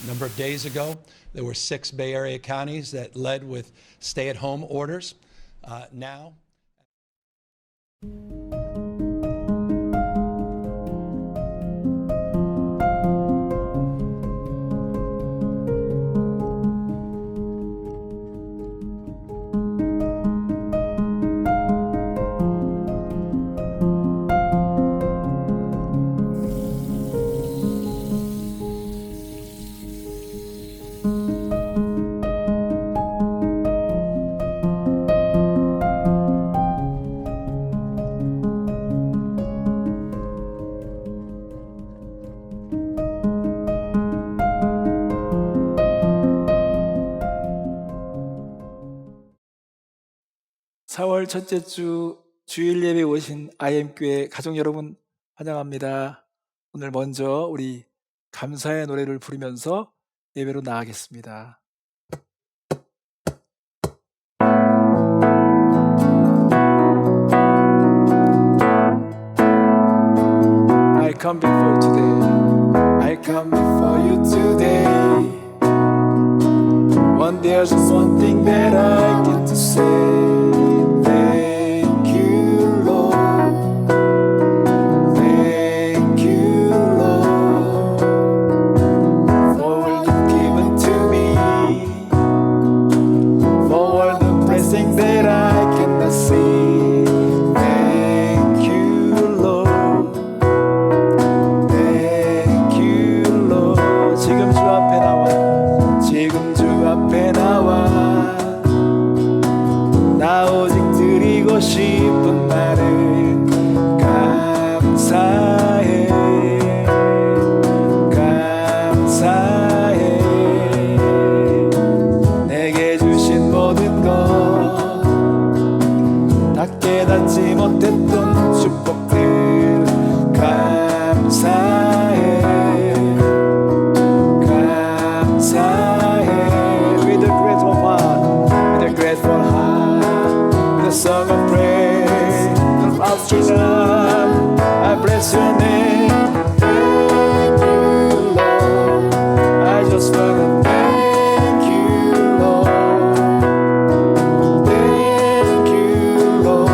number of days ago, there were 6 Bay Area counties that led with stay-at-home orders. Now, (4월) 첫째 주 주일 예배 오신 IM교회 가족 여러분 환영합니다. 오늘 먼저 우리 감사의 노래를 부르면서 예배로 나아가겠습니다. I come before you today. I come before you today. When there's just one thing that I get to say. 나 오직 드리고 싶은 말을 감사해 감사해 내게 주신 모든 것 다 깨닫지 못했던 축복들 감사해 감사해 With a grateful heart With a grateful heart The song of praise, the outstretched arm, I bless your name. Thank you, Lord. I just wanna thank you, Lord. Thank you, Lord.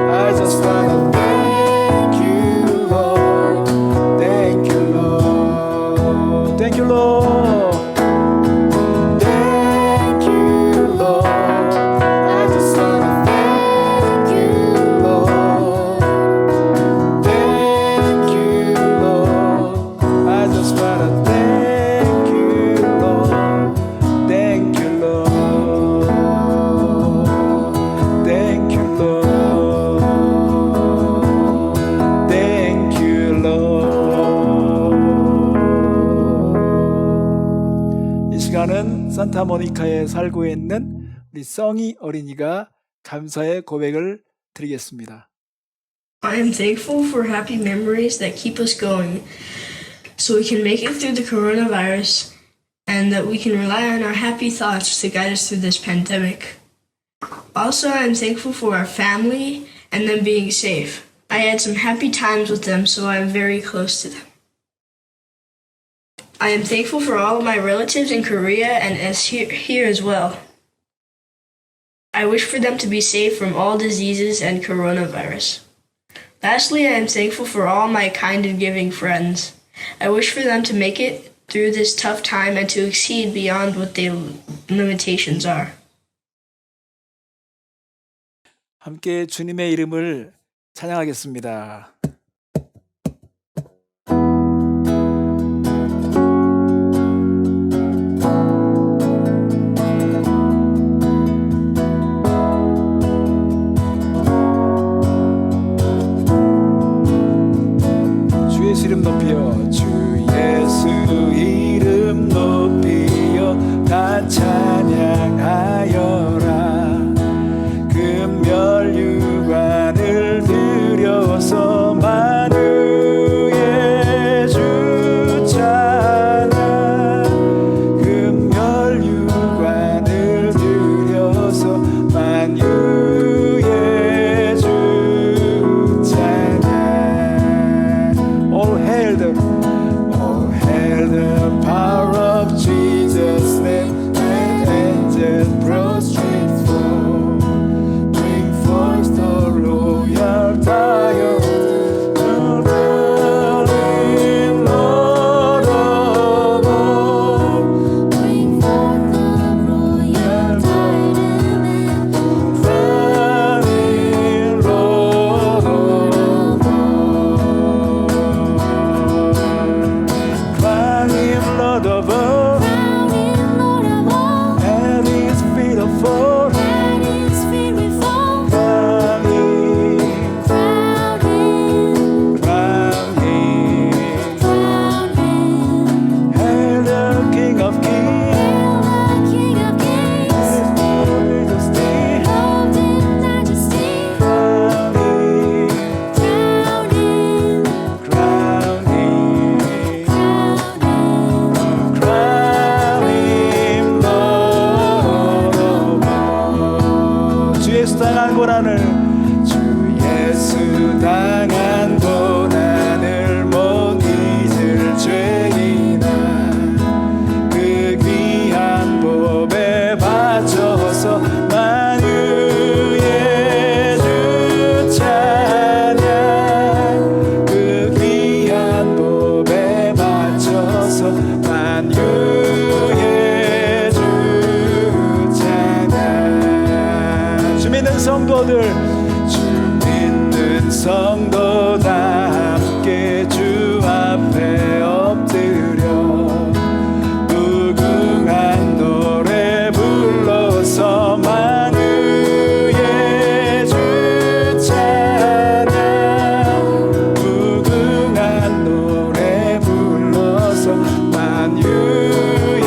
I just wanna thank you, Lord. Thank you, Lord. Thank you, Lord. 시간은 산타모니카에 살고 있는 우리 성희 어린이가 감사의 고백을 드리겠습니다. I am thankful for happy memories that keep us going so we can make it through the coronavirus and that we can rely on our happy thoughts to guide us through this pandemic. Also, I am thankful for our family and them being safe. I had some happy times with them, so I am very close to them. I am thankful for all of my relatives in Korea and here as well. I wish for them to be safe from all diseases and coronavirus. Lastly, I am thankful for all my kind and giving friends. I wish for them to make it through this tough time and to exceed beyond what their limitations are. 함께 주님의 이름을 찬양하겠습니다. 이름 높여 주 예수 이름 높여 다 찬양하여라 금멸유관을 들여서 만유의 주 찬양 금멸유관을 들여서 만유의 주 찬양 All hail the 성도 다 함께 주 앞에 엎드려 무궁한 노래 불러서 만유의 주 찬양 무궁한 노래 불러서 만유의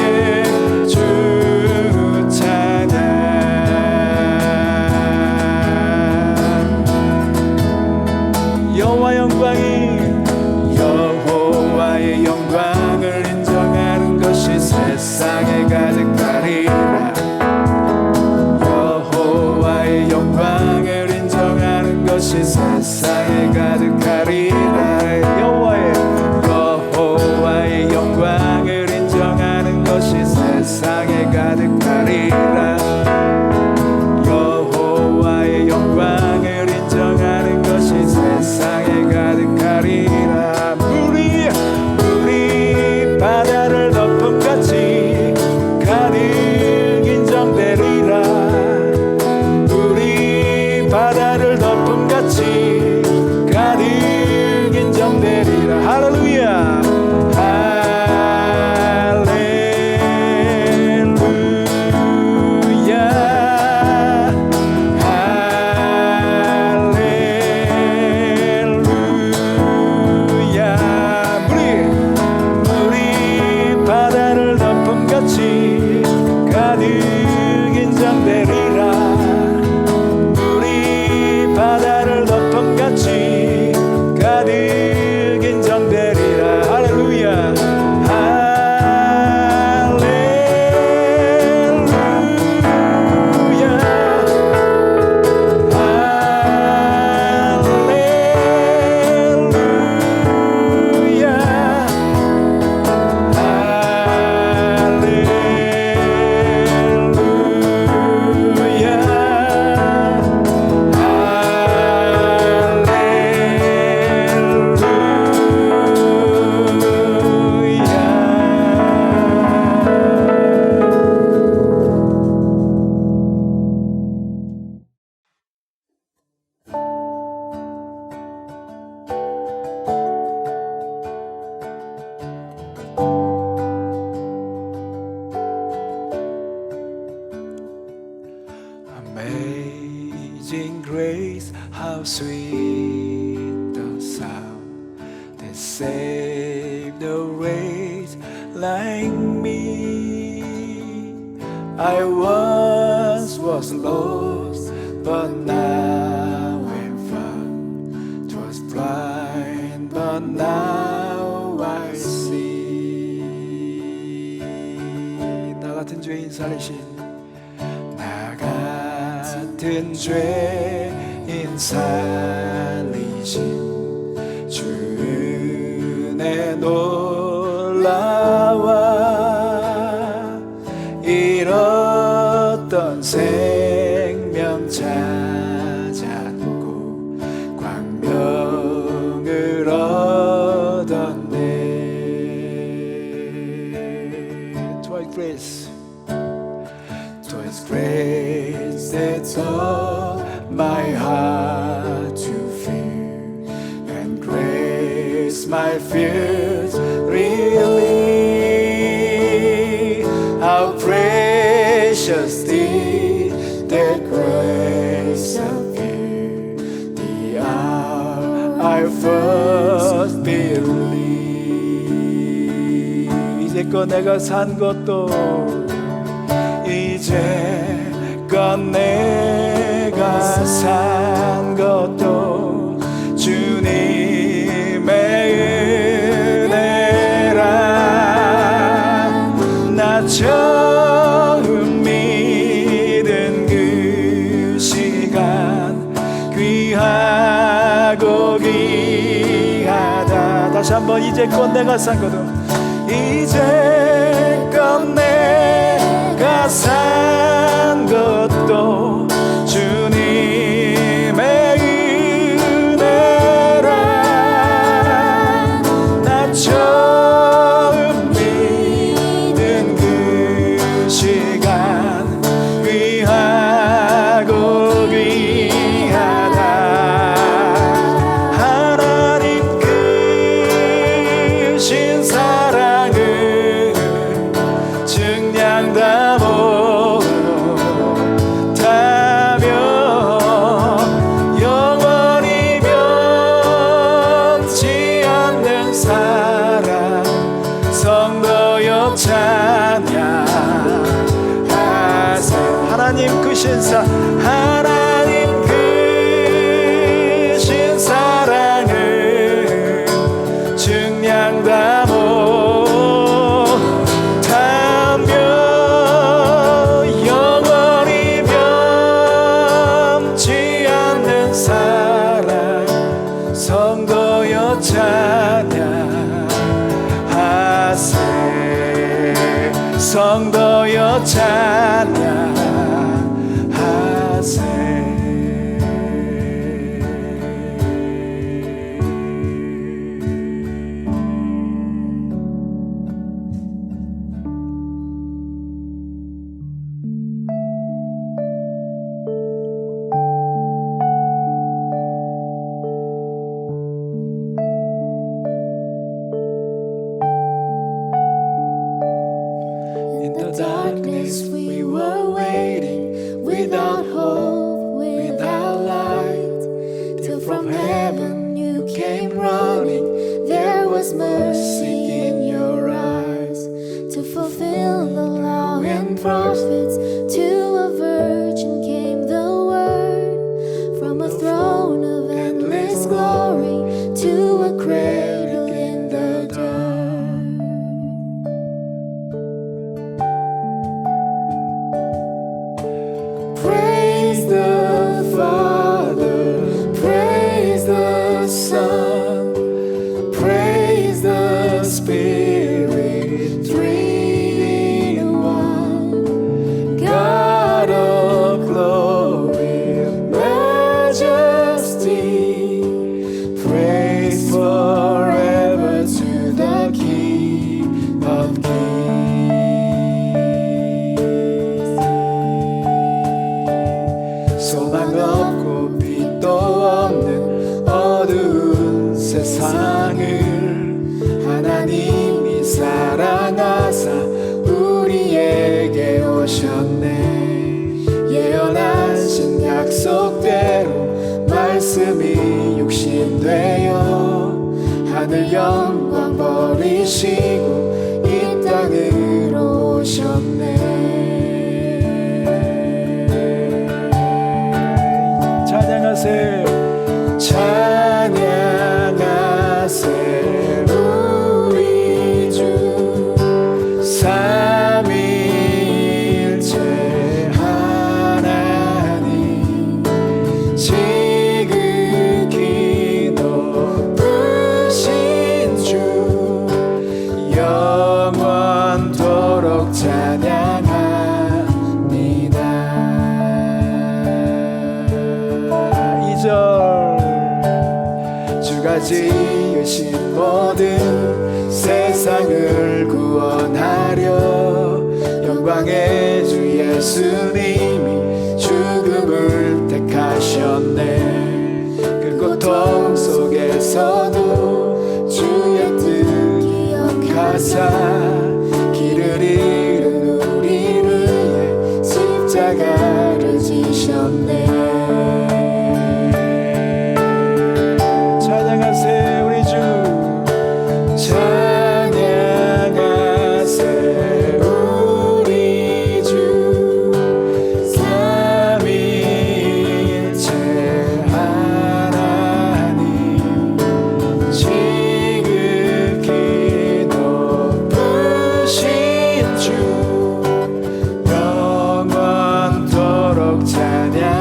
주 찬양 여호와의 영광을 인정하는 것이 세상에 가득하리라 여호와의 영광을 인정하는 것이 세상에 가득하리라 여호와의 영광을 인정하는 것이 세상에 가득하리라 여호와의 영광을 인정하는 것이 세상에 가득하리라 물이 바다를 덮음같이 가득 인정되리라 물이 바다를 덮음같이 가득 인정되리라 할렐루야 Amazing grace, how sweet the sound that saved a wretch like me. I once was lost, but now am found. 'Twas blind, but now I see. 나 같은 죄인 살리신 같은 죄인 살리신 주 은혜 놀라와 잃었던 생명 찾았고 광명을 얻었네. Twice grace, twice grace that taught my heart to fear, and grace my fears relieve. How precious did that grace appear the hour I first believed. 이제껏 내가 산 것도 이제껏 내가 산 것도 주님의 은혜라. 나 처음 믿은 그 시간 귀하고 귀하다. 다시 한번 이제껏 내가 산 것도 이제껏 내가 산 것도 주님의 은혜라. 나 처음 믿은 그 시간 귀하고 귀하다. 성도여 찬양하세. In the darkness we were waiting, without hope, without light, till from heaven you came running. There was mercy in your eyes, to fulfill the law and prophets. To a virgin came the word, from a throne of endless glory to a cradle in the dirt. Praise the Father, praise the Son, praise the Spirit, three in one. God of glory and majesty, praise forever to the King of Kings. 소망 없고 빛도 없는 어두운 세상을 하나님이 사랑하사 우리에게 오셨네. 예언하신 약속대로 말씀이 육신되어 하늘 영광 버리시고 이 땅으로 오셨네. 찬양하세. 찬양하세. 우리 주 삼위일체 하나님, 지극히 높으신 주, 영원토록 찬양합니다. 2절. 주가 지으신 모든 세상을 구원하려 영광의 주 예수님이 죽음을 택하셨네. 그 고통 속에서도 주의 뜻 기억하사 길을 잃은 우리를 위해 십자가를 지셨네. 찬양하세. 우리 주 찬양하세. 우리 주 삼위일체 하나님, 지극히 높으신 주, 영원토록 찬양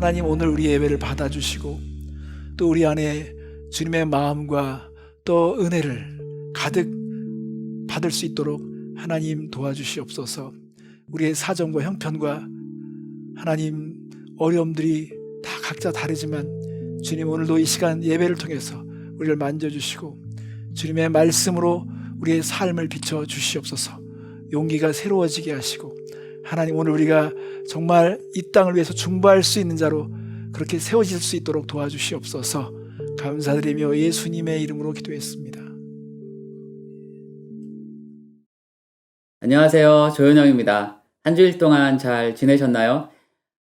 하나님 오늘 우리 예배를 받아주시고 또 우리 안에 주님의 마음과 또 은혜를 가득 받을 수 있도록 하나님 도와주시옵소서. 우리의 사정과 형편과 하나님 어려움들이 다 각자 다르지만 주님 오늘도 이 시간 예배를 통해서 우리를 만져주시고 주님의 말씀으로 우리의 삶을 비춰 주시옵소서. 용기가 새로워지게 하시고 하나님 오늘 우리가 정말 이 땅을 위해서 중보할 수 있는 자로 그렇게 세워질 수 있도록 도와주시옵소서. 감사드리며 예수님의 이름으로 기도했습니다. 안녕하세요. 조현영입니다. 한 주일 동안 잘 지내셨나요?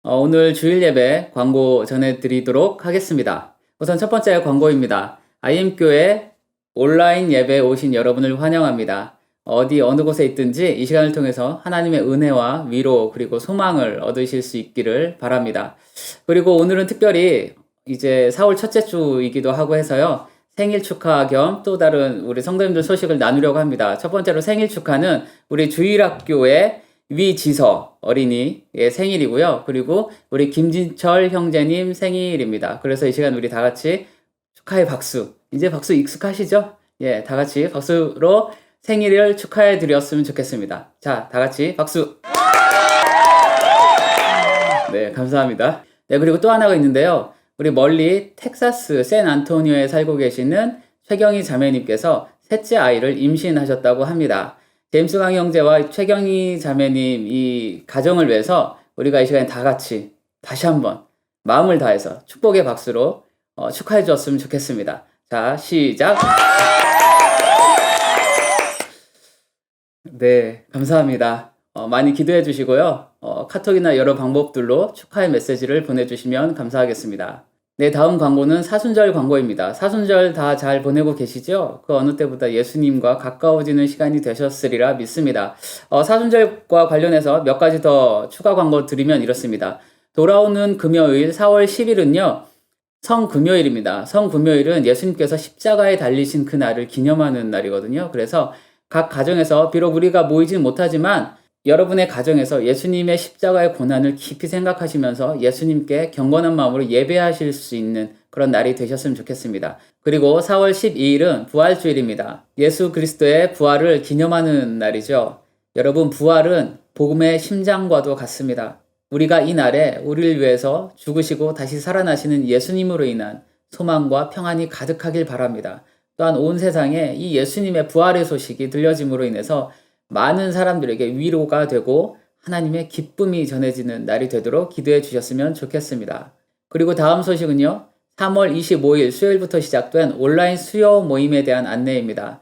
오늘 주일 예배 광고 전해드리도록 하겠습니다. 우선 첫 번째 광고입니다. IM교회 온라인 예배에 오신 여러분을 환영합니다. 어느 곳에 있든지 이 시간을 통해서 하나님의 은혜와 위로 그리고 소망을 얻으실 수 있기를 바랍니다. 그리고 오늘은 특별히 이제 4월 첫째 주이기도 하고 해서요. 생일 축하 겸 또 다른 우리 성도님들 소식을 나누려고 합니다. 첫 번째로 생일 축하는 우리 주일학교의 위지서 어린이의 생일이고요. 그리고 우리 김진철 형제님 생일입니다. 그래서 이 시간 우리 다 같이 축하의 박수. 이제 박수 익숙하시죠? 예, 다 같이 박수로 생일을 축하해 드렸으면 좋겠습니다. 자, 다 같이 박수. 네, 감사합니다. 네, 그리고 또 하나가 있는데요. 우리 멀리 텍사스 샌안토니오에 살고 계시는 최경희 자매님께서 셋째 아이를 임신하셨다고 합니다. 제임스 강 형제와 최경희 자매님 이 가정을 위해서 우리가 이 시간에 다 같이 다시 한번 마음을 다해서 축복의 박수로 축하해 주었으면 좋겠습니다. 자, 시작. 네, 감사합니다. 많이 기도해 주시고요. 카톡이나 여러 방법들로 축하의 메시지를 보내주시면 감사하겠습니다. 네, 다음 광고는 사순절 광고입니다. 사순절 다 잘 보내고 계시죠? 그 어느 때보다 예수님과 가까워지는 시간이 되셨으리라 믿습니다. 사순절과 관련해서 몇 가지 더 추가 광고 드리면 이렇습니다. 돌아오는 금요일 4월 10일은요. 성금요일입니다. 성금요일은 예수님께서 십자가에 달리신 그 날을 기념하는 날이거든요. 그래서 각 가정에서 비록 우리가 모이진 못하지만 여러분의 가정에서 예수님의 십자가의 고난을 깊이 생각하시면서 예수님께 경건한 마음으로 예배하실 수 있는 그런 날이 되셨으면 좋겠습니다. 그리고 4월 12일은 부활주일입니다. 예수 그리스도의 부활을 기념하는 날이죠. 여러분, 부활은 복음의 심장과도 같습니다. 우리가 이 날에 우리를 위해서 죽으시고 다시 살아나시는 예수님으로 인한 소망과 평안이 가득하길 바랍니다. 또한 온 세상에 이 예수님의 부활의 소식이 들려짐으로 인해서 많은 사람들에게 위로가 되고 하나님의 기쁨이 전해지는 날이 되도록 기도해 주셨으면 좋겠습니다. 그리고 다음 소식은요. 3월 25일 수요일부터 시작된 온라인 수요 모임에 대한 안내입니다.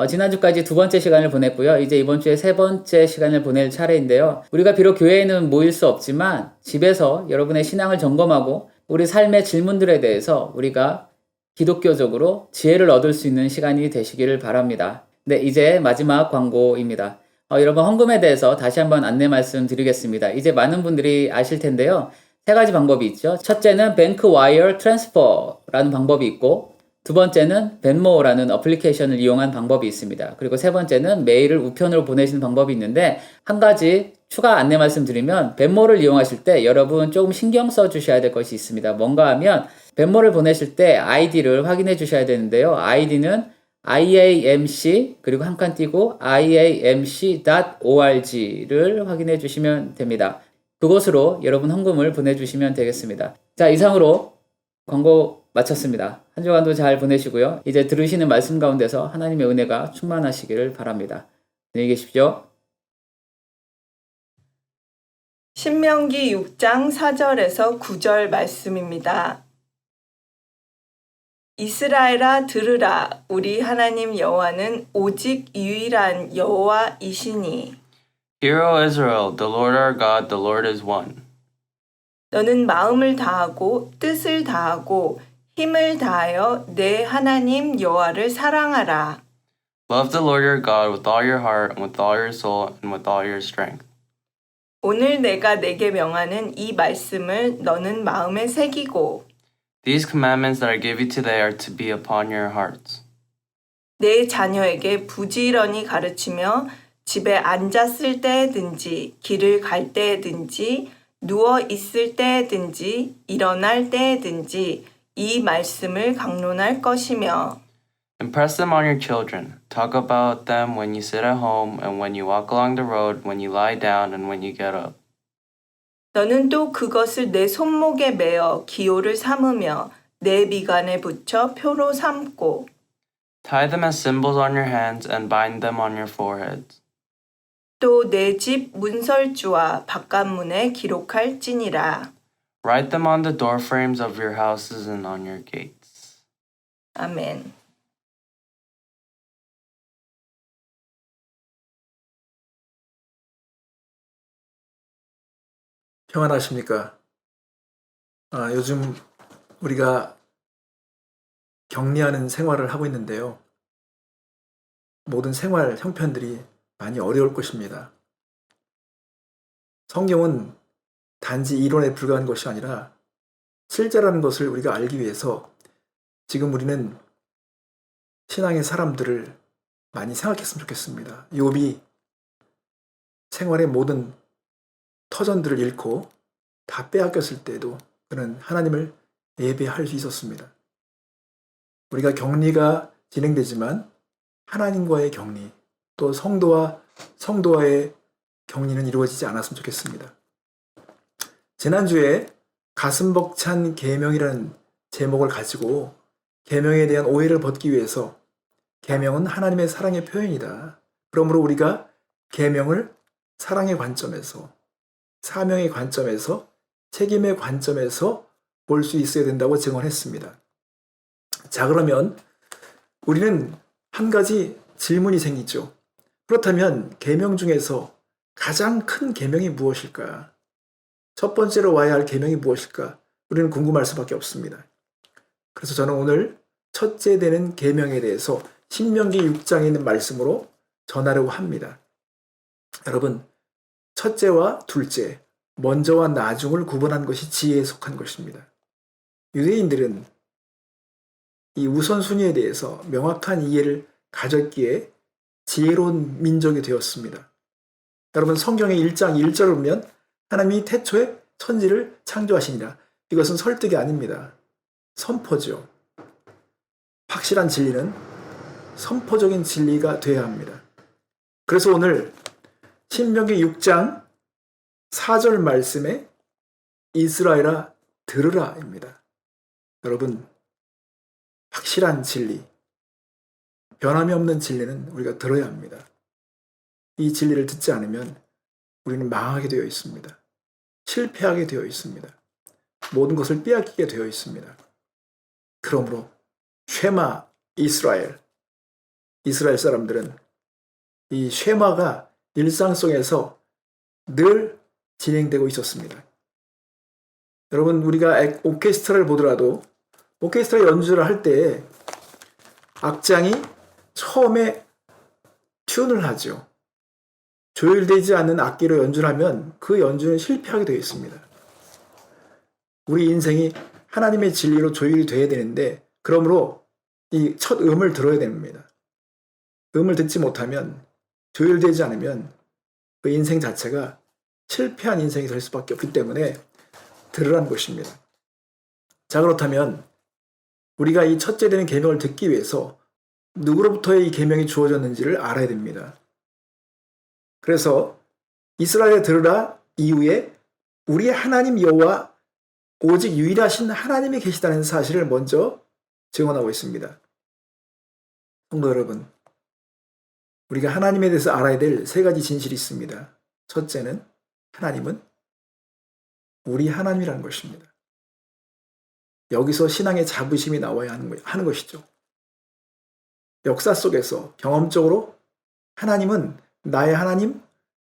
지난주까지 두 번째 시간을 보냈고요. 이제 이번 주에 세 번째 시간을 보낼 차례인데요. 우리가 비록 교회에는 모일 수 없지만 집에서 여러분의 신앙을 점검하고 우리 삶의 질문들에 대해서 우리가 기독교적으로 지혜를 얻을 수 있는 시간이 되시기를 바랍니다. 네, 이제 마지막 광고입니다. 여러분, 헌금에 대해서 다시 한번 안내 말씀 드리겠습니다. 이제 많은 분들이 아실 텐데요. 세 가지 방법이 있죠. 첫째는 뱅크 와이어 트랜스퍼라는 방법이 있고, 두 번째는 벤모라는 어플리케이션을 이용한 방법이 있습니다. 그리고 세 번째는 메일을 우편으로 보내시는 방법이 있는데, 한 가지 추가 안내 말씀 드리면 벤모를 이용하실 때 여러분 조금 신경 써 주셔야 될 것이 있습니다. 뭔가 하면 벤모를 보내실 때 아이디를 확인해 주셔야 되는데요. 아이디는 IAMC 그리고 한 칸 띄고 iamc.org를 확인해 주시면 됩니다. 그곳으로 여러분 헌금을 보내주시면 되겠습니다. 자, 이상으로 광고 마쳤습니다. 한 주간도 잘 보내시고요. 이제 들으시는 말씀 가운데서 하나님의 은혜가 충만하시기를 바랍니다. 안녕히 계십시오. 신명기 6장 4절에서 9절 말씀입니다. 이스라엘아 들으라, 우리 하나님 여호와는 오직 유일한 여호와이시니. Hear, O Israel, the Lord our God, the Lord is one. 너는 마음을 다하고 뜻을 다하고 힘을 다하여 내 하나님 여호와를 사랑하라. Love the Lord your God with all your heart and with all your soul and with all your strength. 오늘 내가 내게 명하는 이 말씀을 너는 마음에 새기고 These commandments that I give you today are to be upon your hearts. 내 자녀에게 부지런히 가르치며 집에 앉았을 때든지 길을 갈 때든지 누워 있을 때든지 일어날 때든지 이 말씀을 강론할 것이며 Impress them on your children. Talk about them when you sit at home and when you walk along the road, when you lie down and when you get up. 너는 또 그것을 내 손목에 매어 기호를 삼으며 내 미간에 붙여 표로 삼고 Tie them as symbols on your hands and bind them on your foreheads. 또 내 집 문설주와 바깥문에 기록할지니라. Write them on the door frames of your houses and on your gates. 아멘. 평안하십니까? 요즘 우리가 격리하는 생활을 하고 있는데요. 모든 생활 형편들이 많이 어려울 것입니다. 성경은 단지 이론에 불과한 것이 아니라 실제라는 것을 우리가 알기 위해서 지금 우리는 신앙의 사람들을 많이 생각했으면 좋겠습니다. 욥이 생활의 모든 터전들을 잃고 다 빼앗겼을 때에도 그는 하나님을 예배할 수 있었습니다. 우리가 격리가 진행되지만 하나님과의 격리, 또 성도와의 격리는 이루어지지 않았으면 좋겠습니다. 지난주에 가슴 벅찬 계명이라는 제목을 가지고 계명에 대한 오해를 벗기 위해서 계명은 하나님의 사랑의 표현이다. 그러므로 우리가 계명을 사랑의 관점에서, 사명의 관점에서, 책임의 관점에서 볼 수 있어야 된다고 증언했습니다. 자, 그러면 우리는 한 가지 질문이 생기죠. 그렇다면 계명 중에서 가장 큰 계명이 무엇일까? 첫 번째로 와야 할 계명이 무엇일까? 우리는 궁금할 수밖에 없습니다. 그래서 저는 오늘 첫째 되는 계명에 대해서 신명기 6장에 있는 말씀으로 전하려고 합니다. 여러분, 첫째와 둘째, 먼저와 나중을 구분한 것이 지혜에 속한 것입니다. 유대인들은 이 우선순위에 대해서 명확한 이해를 가졌기에 지혜로운 민족이 되었습니다. 여러분, 성경의 1장 1절을 보면 하나님이 태초에 천지를 창조하시니라. 이것은 설득이 아닙니다. 선포죠. 확실한 진리는 선포적인 진리가 되어야 합니다. 그래서 오늘 신명기 6장 4절 말씀에 이스라엘아 들으라입니다. 여러분, 확실한 진리, 변함이 없는 진리는 우리가 들어야 합니다. 이 진리를 듣지 않으면 우리는 망하게 되어 있습니다. 실패하게 되어 있습니다. 모든 것을 빼앗기게 되어 있습니다. 그러므로 쉐마 이스라엘 사람들은 이 쉐마가 일상 속에서 늘 진행되고 있었습니다. 여러분, 우리가 오케스트라를 보더라도 오케스트라 연주를 할 때 악장이 처음에 튠을 하죠. 조율되지 않는 악기로 연주를 하면 그 연주는 실패하게 되어 있습니다. 우리 인생이 하나님의 진리로 조율이 되어야 되는데, 그러므로 이 첫 음을 들어야 됩니다. 음을 듣지 못하면, 조율되지 않으면 그 인생 자체가 실패한 인생이 될 수밖에 없기 때문에 들으라는 것입니다. 자, 그렇다면 우리가 이 첫째 되는 계명을 듣기 위해서 누구로부터의 이 계명이 주어졌는지를 알아야 됩니다. 그래서 이스라엘에 들으라 이후에 우리의 하나님 여호와 오직 유일하신 하나님이 계시다는 사실을 먼저 증언하고 있습니다. 성도 여러분, 우리가 하나님에 대해서 알아야 될 세 가지 진실이 있습니다. 첫째는 하나님은 우리 하나님이라는 것입니다. 여기서 신앙의 자부심이 나와야 하는 것이죠. 역사 속에서 경험적으로 하나님은 나의 하나님,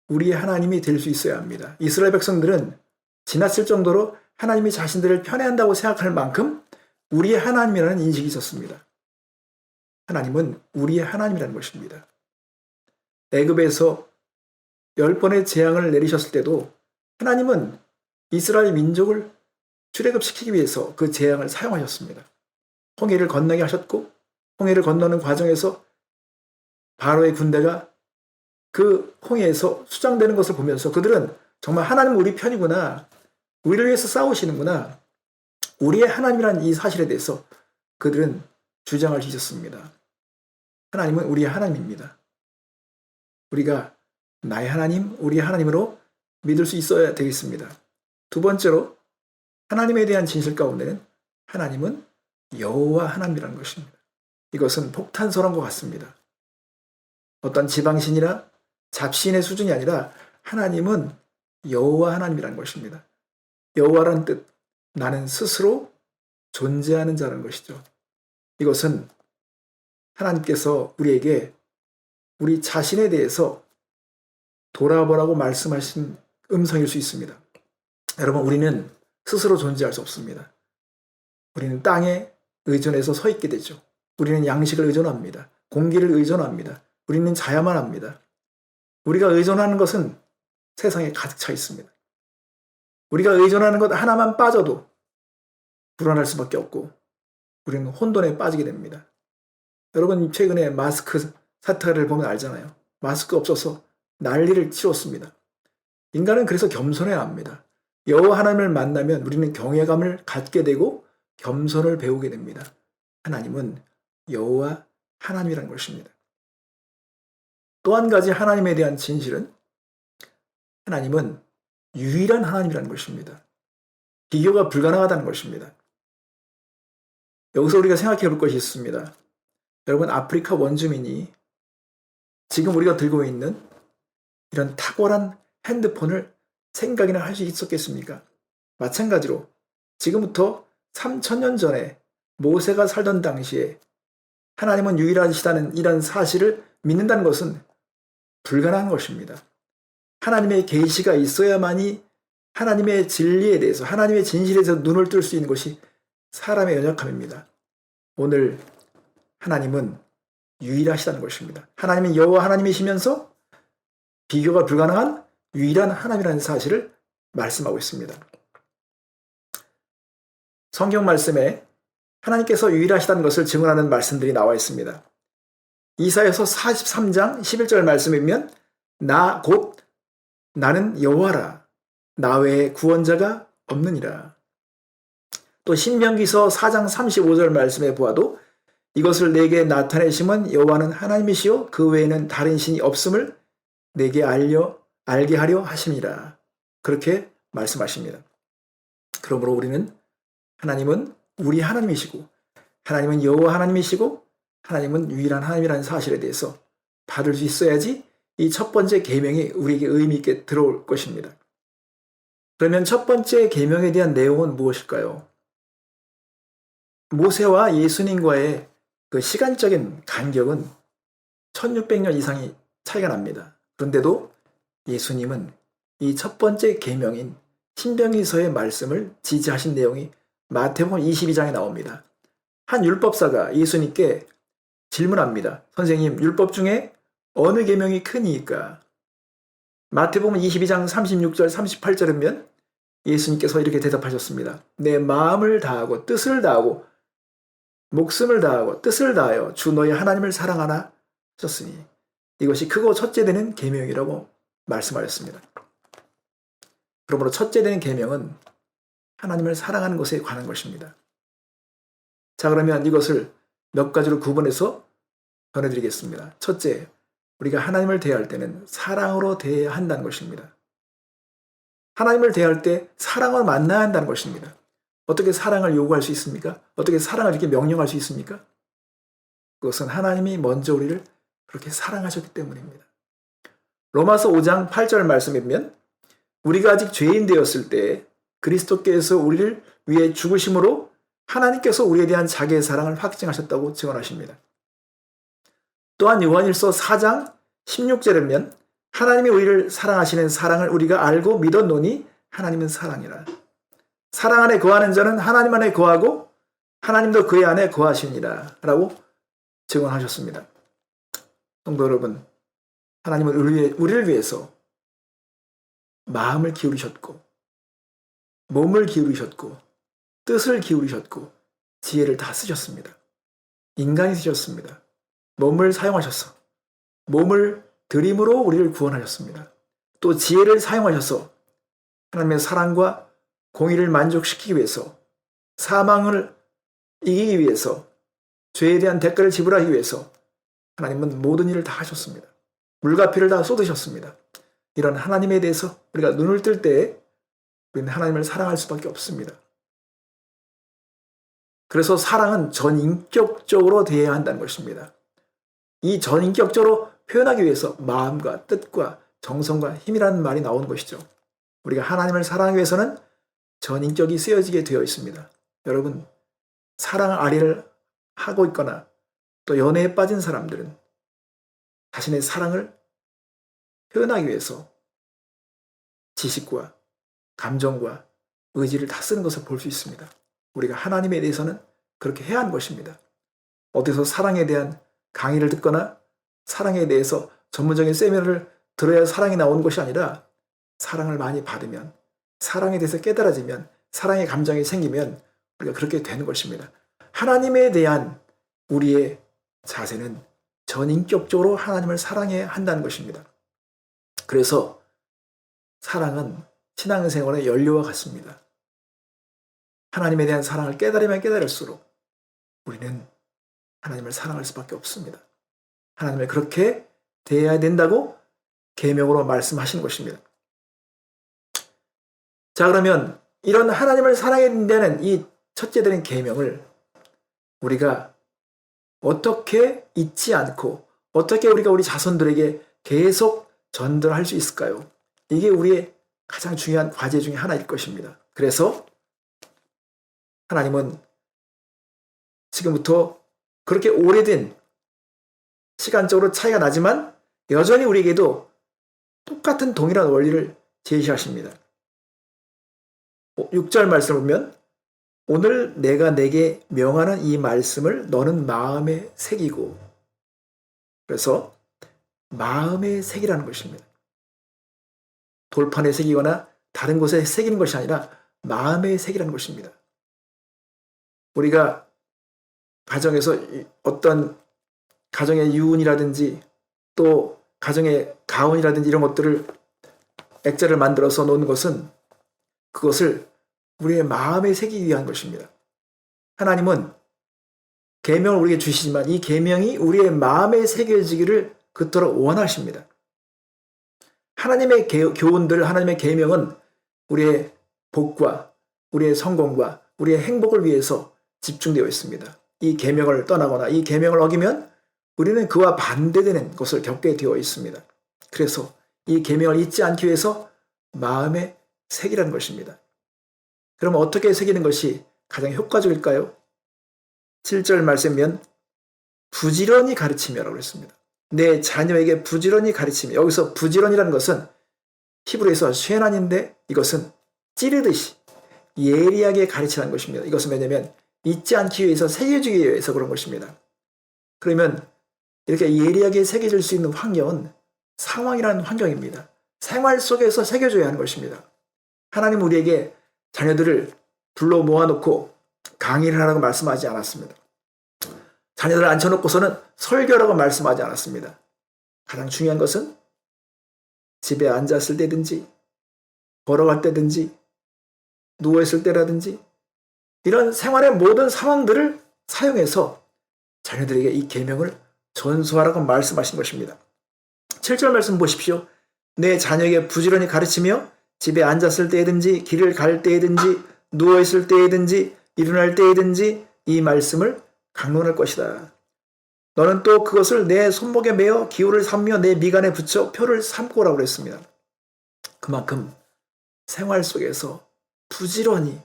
우리의 하나님이 될 수 있어야 합니다. 이스라엘 백성들은 지나칠 정도로 하나님이 자신들을 편애한다고 생각할 만큼 우리의 하나님이라는 인식이 있었습니다. 하나님은 우리의 하나님이라는 것입니다. 애굽에서 10번의 재앙을 내리셨을 때도 하나님은 이스라엘 민족을 출애굽시키기 위해서 그 재앙을 사용하셨습니다. 홍해를 건너게 하셨고, 홍해를 건너는 과정에서 바로의 군대가 그 홍해에서 수장되는 것을 보면서 그들은 정말 하나님은 우리 편이구나, 우리를 위해서 싸우시는구나. 우리의 하나님이라는 이 사실에 대해서 그들은 주장을 지었습니다. 하나님은 우리의 하나님입니다. 우리가 나의 하나님, 우리의 하나님으로 믿을 수 있어야 되겠습니다. 두 번째로 하나님에 대한 진실 가운데는 하나님은 여호와 하나님이라는 것입니다. 이것은 폭탄 선언과 같습니다. 어떤 지방신이나 잡신의 수준이 아니라 하나님은 여호와 하나님이라는 것입니다. 여호와라는 뜻, 나는 스스로 존재하는 자라는 것이죠. 이것은 하나님께서 우리에게 우리 자신에 대해서 돌아보라고 말씀하신 음성일 수 있습니다. 여러분, 우리는 스스로 존재할 수 없습니다. 우리는 땅에 의존해서 서 있게 되죠. 우리는 양식을 의존합니다. 공기를 의존합니다. 우리는 자야만 합니다. 우리가 의존하는 것은 세상에 가득 차 있습니다. 우리가 의존하는 것 하나만 빠져도 불안할 수밖에 없고 우리는 혼돈에 빠지게 됩니다. 여러분, 최근에 마스크 사태를 보면 알잖아요. 마스크 없어서 난리를 치렀습니다. 인간은 그래서 겸손해야 합니다. 여호와 하나님을 만나면 우리는 경외감을 갖게 되고 겸손을 배우게 됩니다. 하나님은 여호와 하나님이라는 것입니다. 또 한 가지 하나님에 대한 진실은 하나님은 유일한 하나님이라는 것입니다. 비교가 불가능하다는 것입니다. 여기서 우리가 생각해 볼 것이 있습니다. 여러분, 아프리카 원주민이 지금 우리가 들고 있는 이런 탁월한 핸드폰을 생각이나 할 수 있었겠습니까? 마찬가지로 지금부터 3000년 전에 모세가 살던 당시에 하나님은 유일하시다는 이런 사실을 믿는다는 것은 불가능한 것입니다. 하나님의 계시가 있어야만이 하나님의 진리에 대해서, 하나님의 진실에 대해서 눈을 뜰 수 있는 것이 사람의 연약함입니다. 오늘 하나님은 유일하시다는 것입니다. 하나님은 여호와 하나님이시면서 비교가 불가능한 유일한 하나님이라는 사실을 말씀하고 있습니다. 성경 말씀에 하나님께서 유일하시다는 것을 증언하는 말씀들이 나와 있습니다. 이사야서 43장 11절 말씀이면 나 곧 나는 여호와라, 나 외에 구원자가 없느니라. 또 신명기서 4장 35절 말씀에 보아도 이것을 내게 나타내심은 여호와는 하나님이시요 그 외에는 다른 신이 없음을 내게 알게 하려 하심이라. 그렇게 말씀하십니다. 그러므로 우리는 하나님은 우리 하나님이시고 하나님은 여호와 하나님이시고 하나님은 유일한 하나님이라는 사실에 대해서 받을 수 있어야지 이 첫 번째 계명이 우리에게 의미 있게 들어올 것입니다. 그러면 첫 번째 계명에 대한 내용은 무엇일까요? 모세와 예수님과의 그 시간적인 간격은 1600년 이상이 차이가 납니다. 그런데도 예수님은 이 첫 번째 계명인 신명기서의 말씀을 지지하신 내용이 마태복음 22장에 나옵니다. 한 율법사가 예수님께 질문합니다. 선생님, 율법 중에 어느 계명이 크니까? 마태복음 22장 36절 38절이면 예수님께서 이렇게 대답하셨습니다. 내 마음을 다하고 뜻을 다하고 목숨을 다하고 뜻을 다하여 주 너희 하나님을 사랑하라 하셨으니 이것이 크고 첫째 되는 계명이라고 말씀하셨습니다. 그러므로 첫째 되는 계명은 하나님을 사랑하는 것에 관한 것입니다. 자, 그러면 이것을 몇 가지로 구분해서 전해드리겠습니다. 첫째, 우리가 하나님을 대할 때는 사랑으로 대해야 한다는 것입니다. 하나님을 대할 때 사랑을 만나야 한다는 것입니다. 어떻게 사랑을 요구할 수 있습니까? 어떻게 사랑을 이렇게 명령할 수 있습니까? 그것은 하나님이 먼저 우리를 그렇게 사랑하셨기 때문입니다. 로마서 5장 8절 말씀에 보면 우리가 아직 죄인 되었을 때 그리스도께서 우리를 위해 죽으심으로 하나님께서 우리에 대한 자기의 사랑을 확증하셨다고 증언하십니다. 또한 요한일서 4장 16절에 보면 하나님이 우리를 사랑하시는 사랑을 우리가 알고 믿었노니 하나님은 사랑이라. 사랑 안에 거하는 자는 하나님 안에 거하고 하나님도 그의 안에 거하시니라 라고 증언하셨습니다. 성도 여러분, 하나님은 우리를 위해서 마음을 기울이셨고 몸을 기울이셨고 뜻을 기울이셨고 지혜를 다 쓰셨습니다. 인간이 되셨습니다. 몸을 사용하셔서 몸을 드림으로 우리를 구원하셨습니다. 또 지혜를 사용하셔서 하나님의 사랑과 공의를 만족시키기 위해서, 사망을 이기기 위해서, 죄에 대한 대가를 지불하기 위해서 하나님은 모든 일을 다 하셨습니다. 물과 피를 다 쏟으셨습니다. 이런 하나님에 대해서 우리가 눈을 뜰 때 우리는 하나님을 사랑할 수밖에 없습니다. 그래서 사랑은 전인격적으로 대해야 한다는 것입니다. 이 전인격적으로 표현하기 위해서 마음과 뜻과 정성과 힘이라는 말이 나오는 것이죠. 우리가 하나님을 사랑하기 위해서는 전인격이 쓰여지게 되어 있습니다. 여러분, 사랑 아리를 하고 있거나 또 연애에 빠진 사람들은 자신의 사랑을 표현하기 위해서 지식과 감정과 의지를 다 쓰는 것을 볼 수 있습니다. 우리가 하나님에 대해서는 그렇게 해야 하는 것입니다. 어디서 사랑에 대한 강의를 듣거나 사랑에 대해서 전문적인 세미나를 들어야 사랑이 나오는 것이 아니라 사랑을 많이 받으면, 사랑에 대해서 깨달아지면, 사랑의 감정이 생기면 우리가 그렇게 되는 것입니다. 하나님에 대한 우리의 자세는 전인격적으로 하나님을 사랑해야 한다는 것입니다. 그래서 사랑은 신앙생활의 연료와 같습니다. 하나님에 대한 사랑을 깨달으면 깨달을수록 우리는 하나님을 사랑할 수밖에 없습니다. 하나님을 그렇게 대해야 된다고 계명으로 말씀하신 것입니다. 자, 그러면 이런 하나님을 사랑해야 된다는 이 첫째 드린 계명을 우리가 어떻게 잊지 않고 어떻게 우리가 우리 자손들에게 계속 전달할 수 있을까요? 이게 우리의 가장 중요한 과제 중에 하나일 것입니다. 그래서 하나님은 지금부터 그렇게 오래된 시간적으로 차이가 나지만 여전히 우리에게도 똑같은 동일한 원리를 제시하십니다. 6절 말씀을 보면 오늘 내가 내게 명하는 이 말씀을 너는 마음에 새기고, 그래서 마음에 새기라는 것입니다. 돌판에 새기거나 다른 곳에 새기는 것이 아니라 마음에 새기라는 것입니다. 우리가 가정에서 어떤 가정의 유운이라든지 또 가정의 가훈이라든지 이런 것들을 액자를 만들어서 놓는 것은 그것을 우리의 마음에 새기기 위한 것입니다. 하나님은 계명을 우리에게 주시지만 이 계명이 우리의 마음에 새겨지기를 그토록 원하십니다. 하나님의 교훈들, 하나님의 계명은 우리의 복과 우리의 성공과 우리의 행복을 위해서 집중되어 있습니다. 이 계명을 떠나거나 이 계명을 어기면 우리는 그와 반대되는 것을 겪게 되어 있습니다. 그래서 이 계명을 잊지 않기 위해서 마음에 새기라는 것입니다. 그럼 어떻게 새기는 것이 가장 효과적일까요? 7절 말씀이면 부지런히 가르치며라고 했습니다. 내 자녀에게 부지런히 가르치며, 여기서 부지런이라는 것은 히브리에서 쉐난인데 이것은 찌르듯이 예리하게 가르치라는 것입니다. 이것은 왜냐하면 잊지 않기 위해서 새겨주기 위해서 그런 것입니다. 그러면 이렇게 예리하게 새겨질 수 있는 환경은 상황이라는 환경입니다. 생활 속에서 새겨줘야 하는 것입니다. 하나님 우리에게 자녀들을 불러 모아놓고 강의를 하라고 말씀하지 않았습니다. 자녀들을 앉혀놓고서는 설교라고 말씀하지 않았습니다. 가장 중요한 것은 집에 앉았을 때든지 걸어갈 때든지 누워있을 때라든지 이런 생활의 모든 상황들을 사용해서 자녀들에게 이 계명을 전수하라고 말씀하신 것입니다. 7절 말씀 보십시오. 내 자녀에게 부지런히 가르치며 집에 앉았을 때든지 길을 갈 때든지 누워있을 때든지 일어날 때든지 이 말씀을 강론할 것이다. 너는 또 그것을 내 손목에 매어 기호를 삼며 내 미간에 붙여 표를 삼고라고 그랬습니다. 그만큼 생활 속에서 부지런히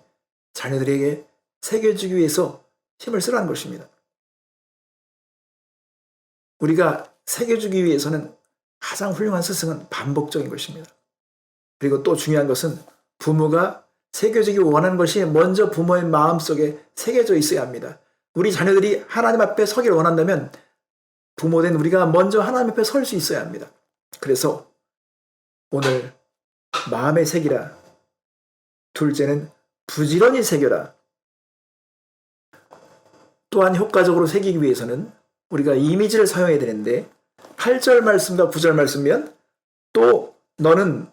자녀들에게 새겨주기 위해서 힘을 쓰라는 것입니다. 우리가 새겨주기 위해서는 가장 훌륭한 스승은 반복적인 것입니다. 그리고 또 중요한 것은 부모가 새겨지기 원하는 것이 먼저 부모의 마음속에 새겨져 있어야 합니다. 우리 자녀들이 하나님 앞에 서기를 원한다면 부모된 우리가 먼저 하나님 앞에 설 수 있어야 합니다. 그래서 오늘 마음에 새기라. 둘째는 부지런히 새겨라. 또한 효과적으로 새기기 위해서는 우리가 이미지를 사용해야 되는데 8절 말씀과 9절 말씀이면 또 너는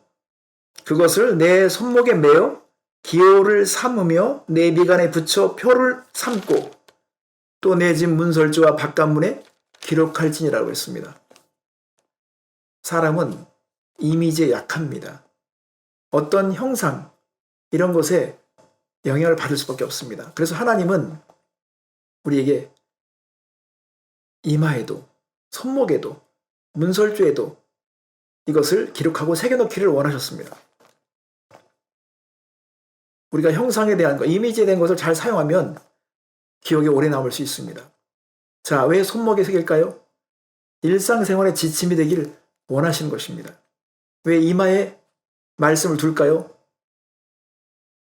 그것을 내 손목에 매어 기호를 삼으며 내 미간에 붙여 표를 삼고 또 내 집 문설주와 바깥문에 기록할지니라고 했습니다. 사람은 이미지에 약합니다. 어떤 형상 이런 것에 영향을 받을 수밖에 없습니다. 그래서 하나님은 우리에게 이마에도 손목에도 문설주에도 이것을 기록하고 새겨놓기를 원하셨습니다. 우리가 형상에 대한 것, 이미지에 대한 것을 잘 사용하면 기억에 오래 남을 수 있습니다. 자, 왜 손목에 새길까요? 일상생활의 지침이 되길 원하시는 것입니다. 왜 이마에 말씀을 둘까요?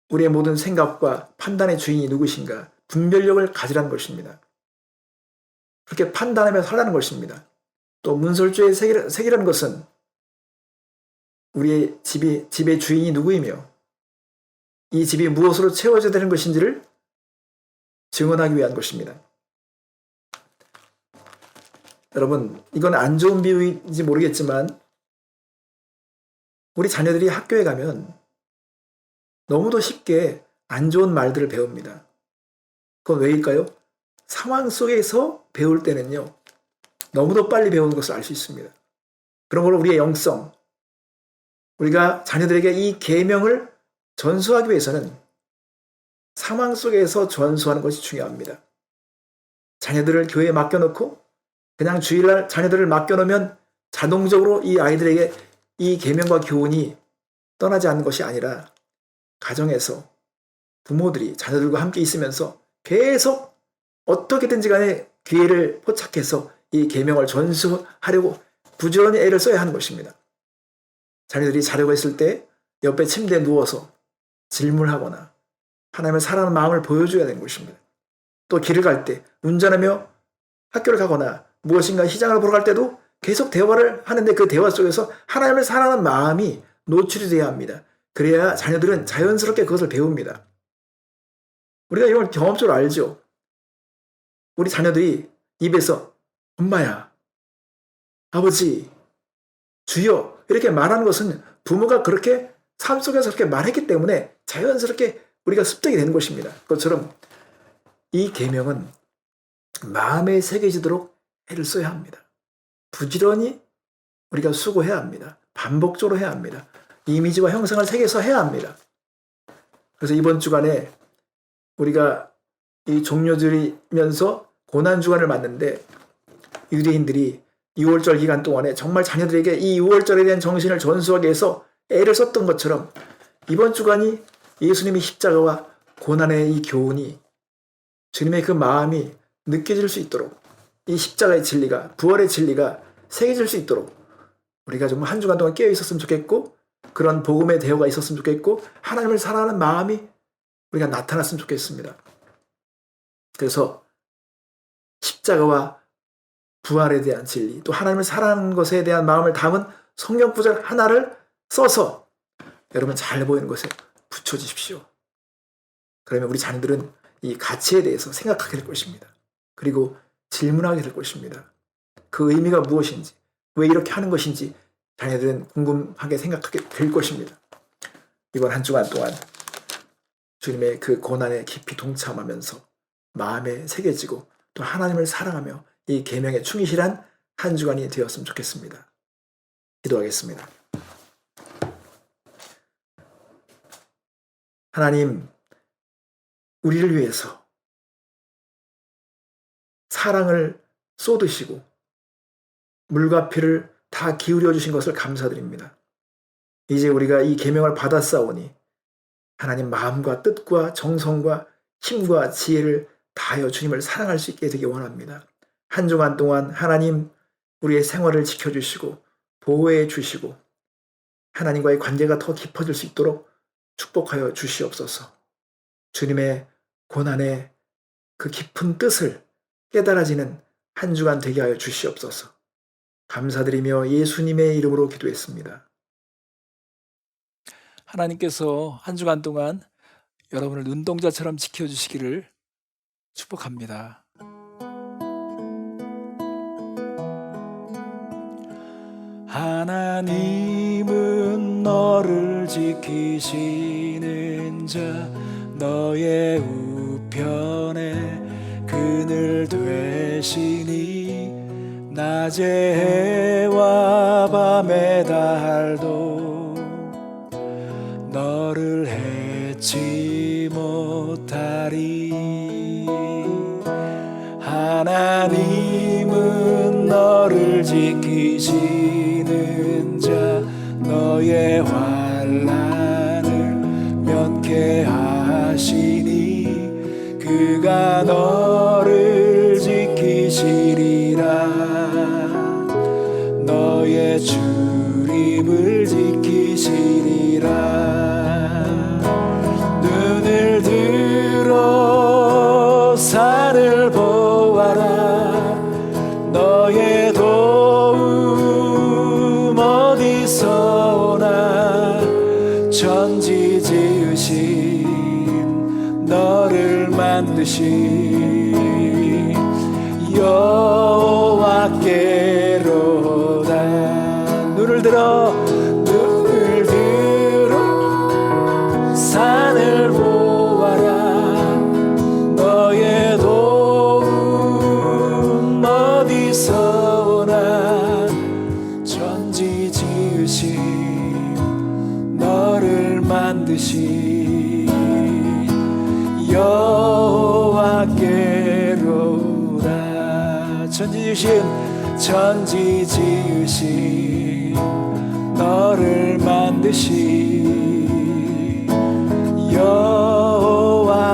우리의 모든 생각과 판단의 주인이 누구신가? 분별력을 가지라는 것입니다. 그렇게 판단하며 살라는 것입니다. 또 문설주에 새기라는 것은 우리의 집의 주인이 누구이며 이 집이 무엇으로 채워져야 되는 것인지를 증언하기 위한 것입니다. 여러분, 이건 안 좋은 비유인지 모르겠지만 우리 자녀들이 학교에 가면 너무도 쉽게 안 좋은 말들을 배웁니다. 그건 왜일까요? 상황 속에서 배울 때는요, 너무도 빨리 배우는 것을 알 수 있습니다. 그런 걸로 우리의 영성, 우리가 자녀들에게 이 계명을 전수하기 위해서는 상황 속에서 전수하는 것이 중요합니다. 자녀들을 교회에 맡겨놓고 그냥 주일날 자녀들을 맡겨놓으면 자동적으로 이 아이들에게 이 계명과 교훈이 떠나지 않는 것이 아니라 가정에서 부모들이 자녀들과 함께 있으면서 계속 어떻게든지 간에 기회를 포착해서 이 계명을 전수하려고 부지런히 애를 써야 하는 것입니다. 자녀들이 자려고 했을 때 옆에 침대에 누워서 질문하거나 하나님을 사랑하는 마음을 보여줘야 되는 것입니다. 또 길을 갈 때 운전하며 학교를 가거나 무엇인가 시장을 보러 갈 때도 계속 대화를 하는데 그 대화 속에서 하나님을 사랑하는 마음이 노출이 돼야 합니다. 그래야 자녀들은 자연스럽게 그것을 배웁니다. 우리가 이걸 경험적으로 알죠. 우리 자녀들이 입에서 엄마야, 아버지, 주여 이렇게 말하는 것은 부모가 그렇게 삶 속에서 그렇게 말했기 때문에 자연스럽게 우리가 습득이 되는 것입니다. 그것처럼 이 계명은 마음에 새겨지도록 애를 써야 합니다. 부지런히 우리가 수고해야 합니다. 반복적으로 해야 합니다. 이미지와 형상을 새겨서 해야 합니다. 그래서 이번 주간에 우리가 이 종료드리면서 고난주간을 맞는데 유대인들이 6월절 기간 동안에 정말 자녀들에게 이 6월절에 대한 정신을 전수하기 위해서 애를 썼던 것처럼 이번 주간이 예수님의 십자가와 고난의 이 교훈이 주님의 그 마음이 느껴질 수 있도록 이 십자가의 진리가 부활의 진리가 새겨질 수 있도록 우리가 정말 한 주간 동안 깨어 있었으면 좋겠고 그런 복음의 대화가 있었으면 좋겠고 하나님을 사랑하는 마음이 우리가 나타났으면 좋겠습니다. 그래서 십자가와 부활에 대한 진리 또 하나님을 사랑하는 것에 대한 마음을 담은 성경 구절 하나를 써서 여러분 잘 보이는 것에 붙여주십시오. 그러면 우리 자녀들은 이 가치에 대해서 생각하게 될 것입니다. 그리고 질문하게 될 것입니다. 그 의미가 무엇인지 왜 이렇게 하는 것인지 자녀들은 궁금하게 생각하게 될 것입니다. 이번 한 주간 동안 주님의 그 고난에 깊이 동참하면서 마음에 새겨지고 또 하나님을 사랑하며 이 계명에 충실한 한 주간이 되었으면 좋겠습니다. 기도하겠습니다. 하나님, 우리를 위해서 사랑을 쏟으시고 물과 피를 다 기울여 주신 것을 감사드립니다. 이제 우리가 이 계명을 받았사오니 하나님 마음과 뜻과 정성과 힘과 지혜를 다하여 주님을 사랑할 수 있게 되기 원합니다. 한 주간 동안 하나님 우리의 생활을 지켜주시고 보호해 주시고 하나님과의 관계가 더 깊어질 수 있도록 축복하여 주시옵소서. 주님의 고난의 그 깊은 뜻을 깨달아지는 한 주간 되게 하여 주시옵소서. 감사드리며 예수님의 이름으로 기도했습니다. 하나님께서 한 주간 동안 여러분을 눈동자처럼 지켜주시기를 축복합니다. 하나님은 너를 지키시는 자 너의 우편에 그늘 되시니 낮의 해와 밤의 달도 너를 해치 못하리. 하나님은 너를 지키시는 자 너의 환난을 면케하시니 그가 너를 지키시리라. 너의 출입을 지키시리라. 눈을 들어 산을 보아라. 너의 도움 어디서 오나. 천지 지으신 너를 만드신 여호와께로다. 눈을 들어 산을 보아라. 너의 도움 어디서 오나. 천지 지으신 너를 만드신 여호와께로다. 천지 지으신 너를 만드신 여호와께로다.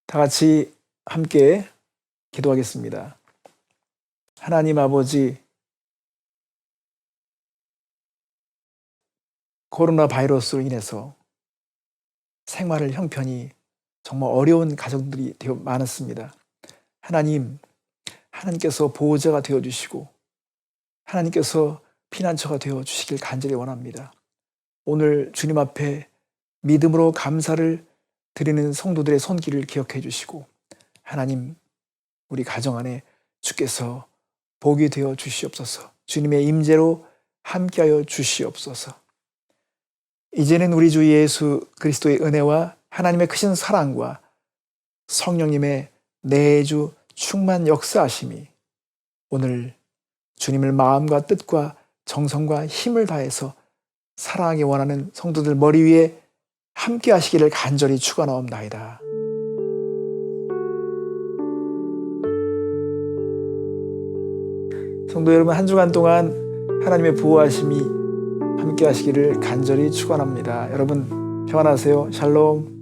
다 같이 함께 기도하겠습니다. 하나님 아버지, 코로나 바이러스로 인해서 생활을 형편이 정말 어려운 가정들이 되어 많았습니다. 하나님께서 보호자가 되어주시고 하나님께서 피난처가 되어주시길 간절히 원합니다. 오늘 주님 앞에 믿음으로 감사를 드리는 성도들의 손길을 기억해 주시고 하나님, 우리 가정 안에 주께서 복이 되어 주시옵소서. 주님의 임재로 함께하여 주시옵소서. 이제는 우리 주 예수 그리스도의 은혜와 하나님의 크신 사랑과 성령님의 내주 충만 역사하심이 오늘 주님을 마음과 뜻과 정성과 힘을 다해서 사랑하기 원하는 성도들 머리 위에 함께 하시기를 간절히 축원하옵나이다. 성도 여러분, 한 주간 동안 하나님의 보호하심이 함께 하시기를 간절히 축원합니다. 여러분 평안하세요. 샬롬.